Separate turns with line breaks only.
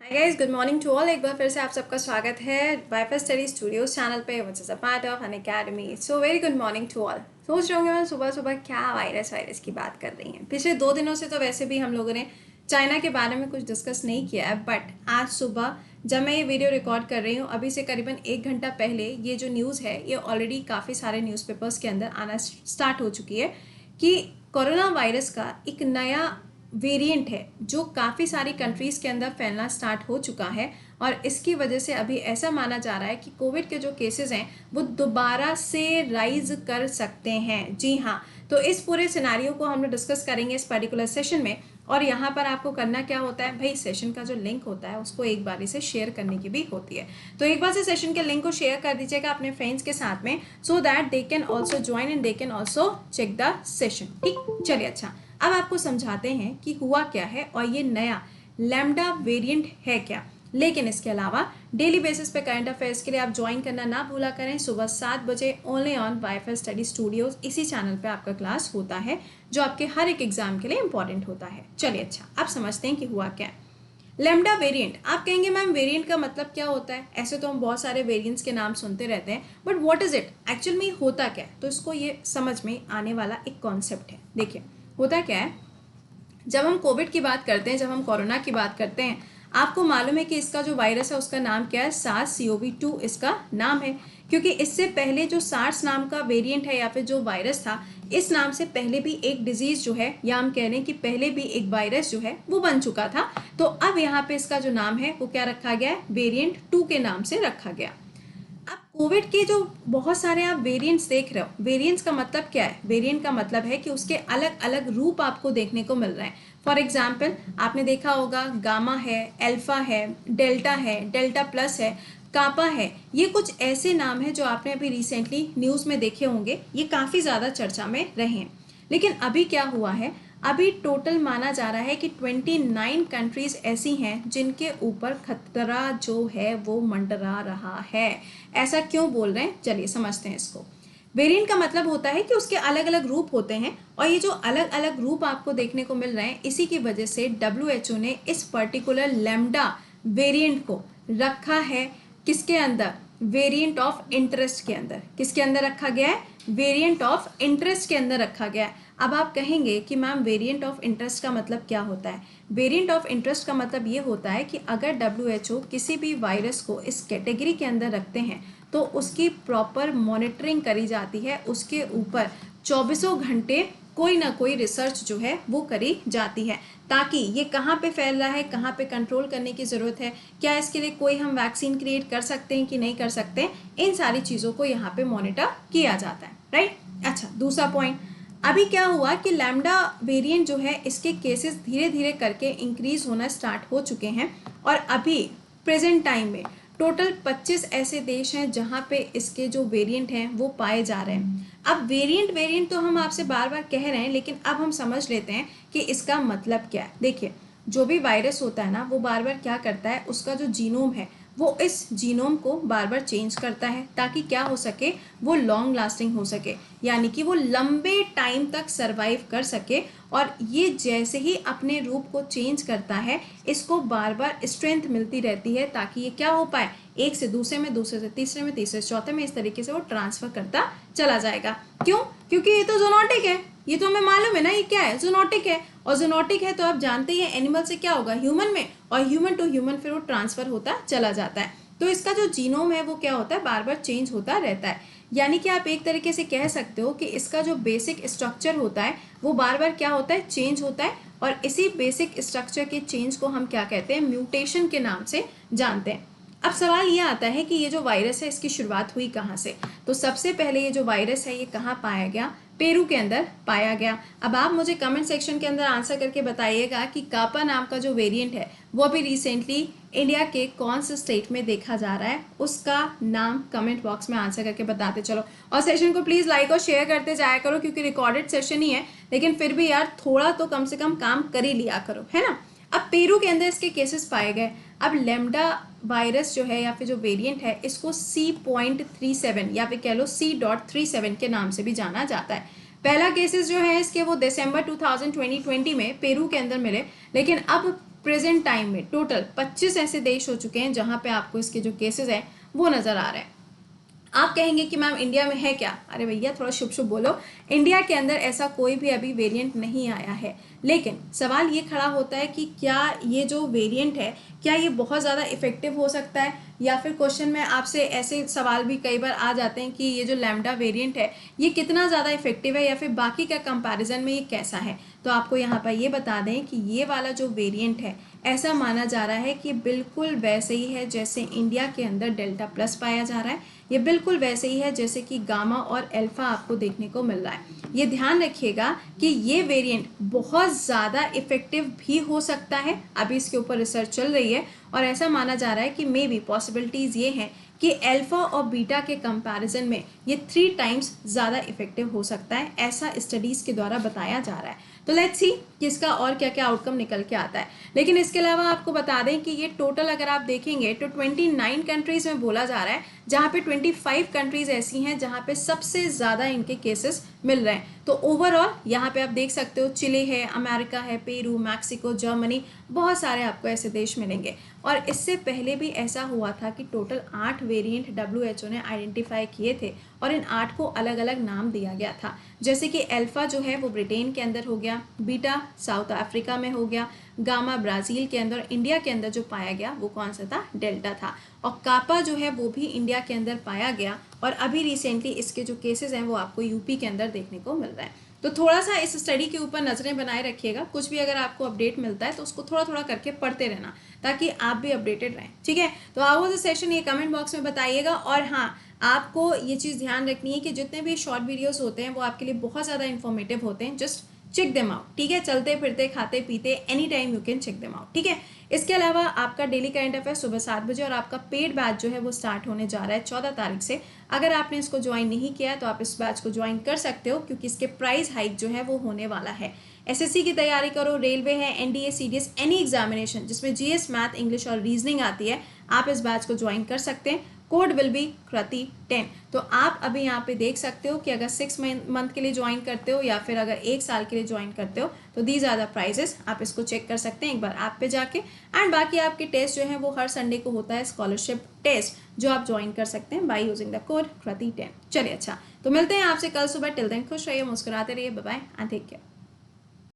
Hi guys, good morning to all. एक बार फिर से आप सबका स्वागत है वाईफाई स्टडी स्टूडियोज चैनल पे, which is a part of Unacademy. So very good morning to all. सोच रहे होंगे मैं सुबह सुबह क्या वायरस की बात कर रही हैं। पिछले 2 दिनों से तो वैसे भी हम लोगों ने चाइना के बारे में कुछ डिस्कस नहीं किया है, बट आज सुबह जब मैं ये वीडियो रिकॉर्ड कर रही हूँ, अभी से करीबन 1 घंटा पहले ये जो न्यूज़ है ये ऑलरेडी काफ़ी सारे न्यूज़पेपर्स के अंदर आना स्टार्ट हो चुकी है कि कोरोना वायरस का एक नया वेरिएंट है जो काफ़ी सारी कंट्रीज़ के अंदर फैलना स्टार्ट हो चुका है। और इसकी वजह से अभी ऐसा माना जा रहा है कि कोविड के जो केसेस हैं वो दोबारा से राइज कर सकते हैं। जी हाँ, तो इस पूरे सिनेरियो को हम लोग डिस्कस करेंगे इस पर्टिकुलर सेशन में। और यहाँ पर आपको करना क्या होता है भाई, सेशन का जो लिंक होता है उसको एक बार से शेयर करने की भी होती है। तो एक बार से सेशन के लिंक को शेयर कर दीजिएगा अपने फ्रेंड्स के साथ में, so that they can also join and they can also check the session. ठीक, चलिए अच्छा, अब आपको समझाते हैं कि हुआ क्या है और ये नया लैम्डा वेरिएंट है क्या। लेकिन इसके अलावा डेली बेसिस पे करंट अफेयर्स के लिए आप ज्वाइन करना ना भूला करें। सुबह 7 बजे only on wifi study studios, इसी चैनल पे आपका क्लास होता है जो आपके हर एक एग्जाम के लिए इंपॉर्टेंट होता है। चलिए अच्छा, अब समझते हैं कि हुआ क्या है लैम्डा वेरिएंट। आप कहेंगे मैम वेरिएंट का मतलब क्या होता है? ऐसे तो हम बहुत सारे वेरिएंट्स के नाम सुनते रहते हैं, but what is it actual में होता क्या है? तो इसको ये समझ में आने वाला एक कॉन्सेप्ट है। देखिए होता क्या है, जब हम कोविड की बात करते हैं, जब हम कोरोना की बात करते हैं, आपको मालूम है कि इसका जो वायरस है उसका नाम क्या है? SARS-CoV-2 इसका नाम है। क्योंकि इससे पहले जो सार्स नाम का वेरिएंट है या फिर जो वायरस था, इस नाम से पहले भी एक डिजीज जो है, या हम कह रहे हैं कि पहले भी एक वायरस जो है वो बन चुका था। तो अब यहाँ पे इसका जो नाम है वो क्या रखा गया है? वेरिएंट 2 के नाम से रखा गया। अब कोविड के जो बहुत सारे आप वेरिएंट्स देख रहे हो, वेरिएंट्स का मतलब क्या है? वेरिएंट का मतलब है कि उसके अलग अलग रूप आपको देखने को मिल रहे हैं। फॉर एग्जाम्पल आपने देखा होगा गामा है, अल्फा है, डेल्टा प्लस है, कापा है। ये कुछ ऐसे नाम है जो आपने अभी रिसेंटली न्यूज़ में देखे होंगे, ये काफ़ी ज़्यादा चर्चा में रहे हैं। लेकिन अभी क्या हुआ है, अभी टोटल माना जा रहा है कि 29 कंट्रीज ऐसी हैं जिनके ऊपर खतरा जो है वो मंडरा रहा है। ऐसा क्यों बोल रहे हैं, चलिए समझते हैं इसको। वेरिएंट का मतलब होता है कि उसके अलग अलग रूप होते हैं, और ये जो अलग अलग रूप आपको देखने को मिल रहे हैं, इसी की वजह से WHO ने इस पर्टिकुलर लैम्डा वेरिएंट को रखा है किसके अंदर? वेरिएंट ऑफ इंटरेस्ट के अंदर। किसके अंदर रखा गया है? वेरिएंट ऑफ इंटरेस्ट के अंदर रखा गया है। अब आप कहेंगे कि मैम वेरिएंट ऑफ इंटरेस्ट का मतलब क्या होता है? वेरिएंट ऑफ इंटरेस्ट का मतलब ये होता है कि अगर WHO किसी भी वायरस को इस कैटेगरी के अंदर रखते हैं तो उसकी प्रॉपर मॉनिटरिंग करी जाती है, उसके ऊपर 24 घंटे कोई ना कोई रिसर्च जो है वो करी जाती है, ताकि ये कहाँ पे फैल रहा है, कहाँ पे कंट्रोल करने की ज़रूरत है, क्या इसके लिए कोई हम वैक्सीन क्रिएट कर सकते हैं कि नहीं कर सकते, इन सारी चीज़ों को यहाँ पे मॉनिटर किया जाता है। राइट, अच्छा दूसरा पॉइंट, अभी क्या हुआ कि लैम्डा वेरिएंट जो है इसके केसेस धीरे धीरे करके इंक्रीज होना स्टार्ट हो चुके हैं, और अभी प्रेजेंट टाइम में टोटल 25 ऐसे देश हैं जहां पे इसके जो वेरिएंट हैं वो पाए जा रहे हैं। अब वेरिएंट तो हम आपसे बार बार कह रहे हैं, लेकिन अब हम समझ लेते हैं कि इसका मतलब क्या है। देखिए, जो भी वायरस होता है ना, वो बार बार क्या करता है, उसका जो जीनोम है वो इस जीनोम को बार बार चेंज करता है, ताकि क्या हो सके, वो लॉन्ग लास्टिंग हो सके, यानी कि वो लंबे टाइम तक सरवाइव कर सके। और ये जैसे ही अपने रूप को चेंज करता है, इसको बार बार स्ट्रेंथ मिलती रहती है, ताकि ये क्या हो पाए, एक से दूसरे में, दूसरे से तीसरे में, तीसरे से चौथे में, इस तरीके से वो ट्रांसफर करता चला जाएगा। क्यों? क्योंकि ये तो जूनोटिक है, ये तो हमें मालूम है ना, ये क्या है, जूनोटिक है। और जूनोटिक है तो आप जानते ही हैं एनिमल से क्या होगा, ह्यूमन में, और ह्यूमन टू ह्यूमन फिर वो ट्रांसफर होता चला जाता है। तो इसका जो जीनोम है वो क्या होता है, बार बार चेंज होता रहता है। यानी कि आप एक तरीके से कह सकते हो कि इसका जो बेसिक स्ट्रक्चर होता है वो बार बार क्या होता है, चेंज होता है। और इसी बेसिक स्ट्रक्चर के चेंज को हम क्या कहते हैं, म्यूटेशन के नाम से जानते हैं। अब सवाल ये आता है कि ये जो वायरस है इसकी शुरुआत हुई कहाँ से? तो सबसे पहले ये जो वायरस है ये कहाँ पाया गया? पेरू के अंदर पाया गया। अब आप मुझे कमेंट सेक्शन के अंदर आंसर करके बताइएगा कि कापा नाम का जो वेरिएंट है वो अभी रिसेंटली इंडिया के कौन से स्टेट में देखा जा रहा है, उसका नाम कमेंट बॉक्स में आंसर करके बताते चलो। और सेशन को प्लीज़ लाइक और शेयर करते जाया करो, क्योंकि रिकॉर्डेड सेशन ही है, लेकिन फिर भी यार थोड़ा तो कम से कम काम कर ही लिया करो, है ना। अब पेरू के अंदर इसके केसेस पाए गए। अब लैम्डा वायरस जो है या फिर जो वेरिएंट है, इसको C.37 या फिर कह लो C.37 के नाम से भी जाना जाता है। पहला केसेस जो है इसके वो दिसंबर 2020 में पेरू के अंदर मिले, लेकिन अब प्रेजेंट टाइम में टोटल 25 ऐसे देश हो चुके हैं जहां पे आपको इसके जो केसेस हैं वो नज़र आ रहे हैं। आप कहेंगे कि मैम इंडिया में है क्या? अरे भैया थोड़ा शुभ शुभ बोलो। इंडिया के अंदर ऐसा कोई भी अभी वेरिएंट नहीं आया है, लेकिन सवाल ये खड़ा होता है कि क्या ये जो वेरिएंट है क्या ये बहुत ज़्यादा इफेक्टिव हो सकता है, या फिर क्वेश्चन में आपसे ऐसे सवाल भी कई बार आ जाते हैं कि ये जो लैम्डा वेरिएंट है ये कितना ज़्यादा इफेक्टिव है या फिर बाकी का कंपैरिजन में ये कैसा है। तो आपको यहाँ पर ये बता दें कि ये वाला जो वेरिएंट है ऐसा माना जा रहा है कि बिल्कुल वैसे ही है जैसे इंडिया के अंदर डेल्टा प्लस पाया जा रहा है, ये बिल्कुल वैसे ही है जैसे कि गामा और अल्फा आपको देखने को मिल रहा है। ये ध्यान रखिएगा कि ये वेरिएंट बहुत ज़्यादा इफेक्टिव भी हो सकता है, अभी इसके ऊपर रिसर्च चल रही है और ऐसा माना जा रहा है कि मे बी पॉसिबिलिटीज़ ये हैं कि अल्फा और बीटा के कंपैरिजन में ये 3 टाइम्स ज़्यादा इफेक्टिव हो सकता है, ऐसा स्टडीज़ के द्वारा बताया जा रहा है। तो लेट्स सी कि इसका और क्या क्या आउटकम निकल के आता है। लेकिन इसके अलावा आपको बता दें कि ये टोटल अगर आप देखेंगे तो 29 कंट्रीज़ में बोला जा रहा है, जहाँ पे 25 कंट्रीज़ ऐसी हैं जहाँ पे सबसे ज़्यादा इनके केसेस मिल रहे हैं। तो ओवरऑल यहाँ पे आप देख सकते हो चिली है, अमेरिका है, पेरू, मैक्सिको, जर्मनी, बहुत सारे आपको ऐसे देश मिलेंगे। और इससे पहले भी ऐसा हुआ था कि टोटल 8 वेरिएंट WHO ने आइडेंटिफाई किए थे और इन 8 को अलग अलग नाम दिया गया था। जैसे कि अल्फा जो है वो ब्रिटेन के अंदर हो गया, बीटा साउथ अफ्रीका में हो गया, गामा ब्राज़ील के अंदर, इंडिया के अंदर जो पाया गया वो कौन सा था? डेल्टा था। और कापा जो है वो भी इंडिया के अंदर पाया गया और अभी रिसेंटली इसके जो केसेस हैं वो आपको यूपी के अंदर देखने को मिल रहा है। तो थोड़ा सा इस स्टडी के ऊपर नज़रें बनाए रखिएगा, कुछ भी अगर आपको अपडेट मिलता है तो उसको थोड़ा थोड़ा करके पढ़ते रहना ताकि आप भी अपडेटेड रहें, ठीक है। तो हाउ वाज द सेशन ये कमेंट बॉक्स में बताइएगा। और हाँ, आपको ये चीज़ ध्यान रखनी है कि जितने भी शॉर्ट वीडियोस होते हैं वो आपके लिए बहुत ज़्यादा इन्फॉर्मेटिव होते हैं, जस्ट चेक देम आउट, ठीक है। चलते फिरते खाते पीते any time you can check them out, ठीक है। इसके अलावा आपका डेली करंट अफेयर सुबह 7 बजे और आपका पेड बैच जो है वो स्टार्ट होने जा रहा है 14 तारीख से। अगर आपने इसको ज्वाइन नहीं किया तो आप इस बैच को ज्वाइन कर सकते हो क्योंकि इसके प्राइस हाइक जो है वो होने वाला है। एसएससी की तैयारी करो, रेलवे है, एनडीए, सीडीएस, एनी एग्जामिनेशन जिसमें जीएस, मैथ, इंग्लिश और रीजनिंग आती है, आप इस बैच को ज्वाइन कर सकते हैं। कोड विल बी कृति 10। तो आप अभी यहाँ पे देख सकते हो कि अगर 6 मंथ के लिए ज्वाइन करते हो या फिर अगर 1 साल के लिए ज्वाइन करते हो तो दीज आर द प्राइजेस, आप इसको चेक कर सकते हैं एक बार ऐप पे जाके। एंड बाकी आपके टेस्ट जो है वो हर संडे को होता है स्कॉलरशिप टेस्ट, जो आप ज्वाइन कर सकते हैं बाय यूजिंग द कोड कृति 10। चलिए अच्छा, तो मिलते हैं आपसे कल सुबह। टिल देन खुश रहिए, मुस्कुराते रहिए, bye bye and take care.